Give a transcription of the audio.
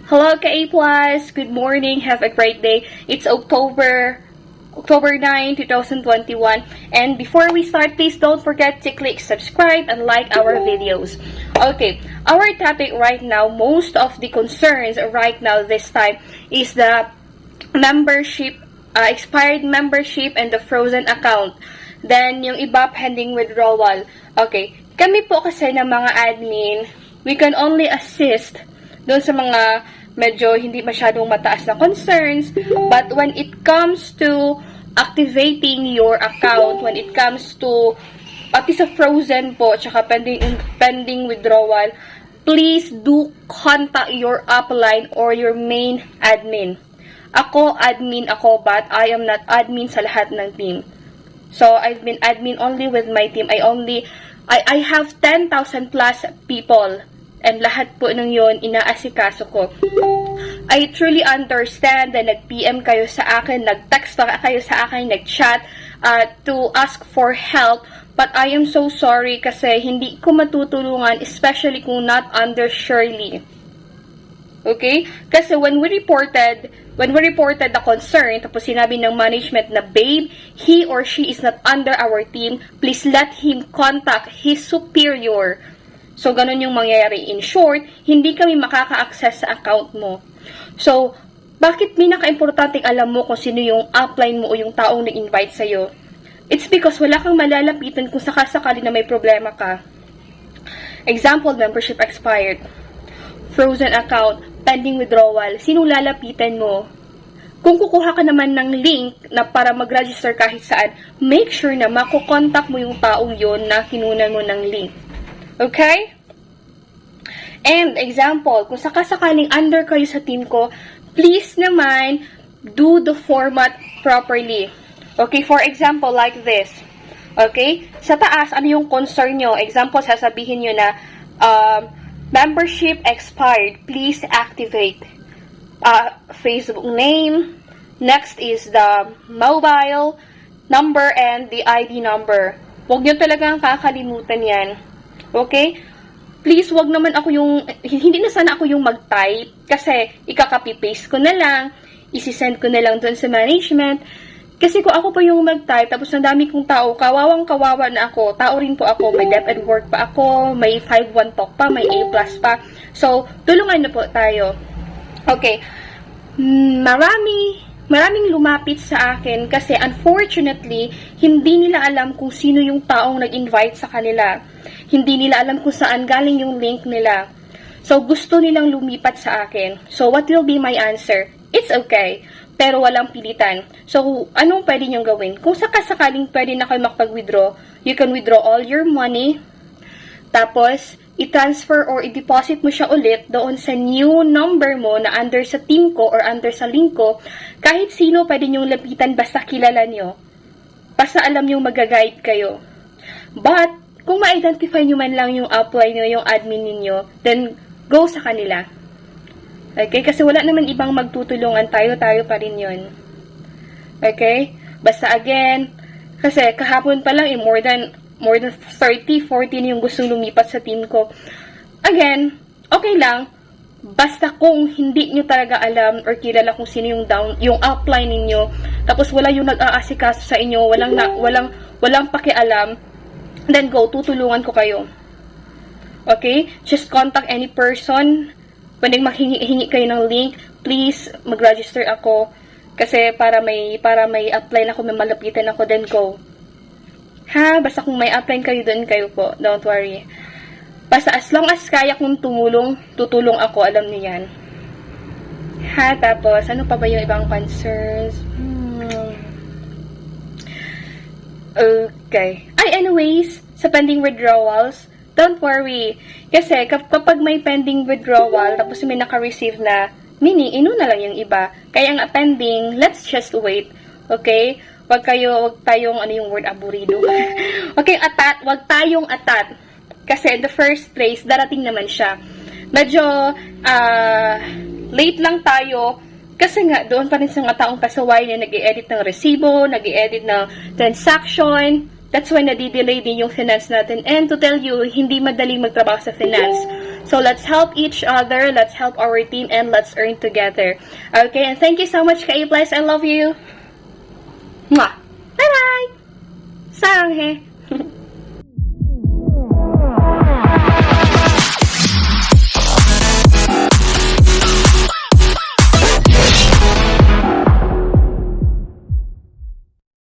Hello ka-A+, good morning, have a great day. It's October 9, 2021. And before we start, please don't forget to click subscribe and like our videos. Okay, our topic right now, most of the concerns right now this time is the membership, expired membership and the frozen account. Then, yung iba pending withdrawal. Okay, kami po kasi ng mga admin, we can only assist doon sa mga medyo hindi masyadong mataas na concerns. But when it comes to activating your account, when it comes to at least a frozen po, tsaka pending withdrawal, please do contact your upline or your main admin. Ako, admin ako, but I am not admin sa lahat ng team. So, I've been admin only with my team. I have 10,000 plus people. And lahat po nung yun, inaasikaso ko. I truly understand na nag-PM kayo sa akin, nag-text pa kayo sa akin, nag-chat to ask for help. But I am so sorry kasi hindi ko matutulungan, especially kung not under Shirley. Okay? Kasi when we reported the concern, tapos sinabi ng management na, babe, he or she is not under our team, please let him contact his superior. So, ganun yung mangyayari. In short, hindi kami makaka-access sa account mo. So, bakit pinaka-importanting alam mo kung sino yung upline mo o yung taong na-invite sa'yo? It's because wala kang malalapitan kung sakasakali na may problema ka. Example, membership expired. Frozen account, pending withdrawal. Sinong lalapitan mo? Kung kukuha ka naman ng link na para mag-register kahit saan, make sure na makukontak mo yung taong yon na kinunan mo ng link. Okay? And example, kung sakasakaling under kayo sa team ko, please naman do the format properly. Okay, for example, like this. Okay? Sa taas, ano yung concern nyo? Example, sasabihin nyo na membership expired, please activate. Facebook name. Next is the mobile number and the ID number. Huwag nyo talagang kakalimutan yan. Okay? Please, wag naman ako hindi na sana ako yung mag-type kasi ikaka-copy-paste ko na lang, isi-send ko na lang doon sa management. Kasi kung ako pa yung mag-type, tapos ang dami kong tao, kawawang-kawawa na ako, tao rin po ako, may Dep and Work pa ako, may 5-1 talk pa, may A+ pa. So, tulungan na po tayo. Okay. Maraming lumapit sa akin kasi unfortunately, hindi nila alam kung sino yung taong nag-invite sa kanila. Hindi nila alam kung saan galing yung link nila. So, gusto nilang lumipat sa akin. So, what will be my answer? It's okay, pero walang pilitan. So, anong pwede niyong gawin? Kung sakasakaling pwede na kayo makapag-withdraw, you can withdraw all your money, tapos, i-transfer or i-deposit mo siya ulit doon sa new number mo na under sa team ko or under sa link ko. Kahit sino pwede niyong lapitan basta kilala niyo. Basta alam niyong mag-guide kayo. But, kung ma-identify niyo man lang yung upline niyo, yung admin niyo, then go sa kanila. Okay? Kasi wala naman ibang magtutulungan, tayo pa rin yun. Okay? Basta again, kasi kahapon pa lang more than 30, 40 yung gustong lumipat sa team ko. Again, okay lang. Basta kung hindi nyo talaga alam or kilala kung sino yung upline ninyo, tapos wala yung nag-aasikaso sa inyo, walang pakialam, then go, tutulungan ko kayo. Okay? Just contact any person. Pwedeng maghingi kayo ng link. Please, mag-register ako. Kasi para may upline ako, may malapitan ako, then go. Ha? Basta kung may upline kayo, doon kayo po. Don't worry. Basta as long as kaya kong tumulong, tutulong ako. Alam niyo yan. Ha? Tapos, ano pa ba yung ibang concerns? Okay. Anyways, sa pending withdrawals, don't worry. Kasi kapag may pending withdrawal, tapos may naka-receive na, inuna lang yung iba. Kaya ang pending, let's just wait. Okay? Wag tayong, ano yung word, aburido. Okay, wag tayong atat. Kasi in the first place, darating naman siya. Medyo, late lang tayo. Kasi nga, doon pa rin sa mga taong pasaway na nag-i-edit ng resibo, nag-i-edit ng transaction. That's why nadidelay din yung finance natin. And to tell you, hindi madaling magtrabaho sa finance. So let's help each other, let's help our team, and let's earn together. Okay, and thank you so much, Ka-A+. I love you. Mwah! Bye-bye! Sarang he!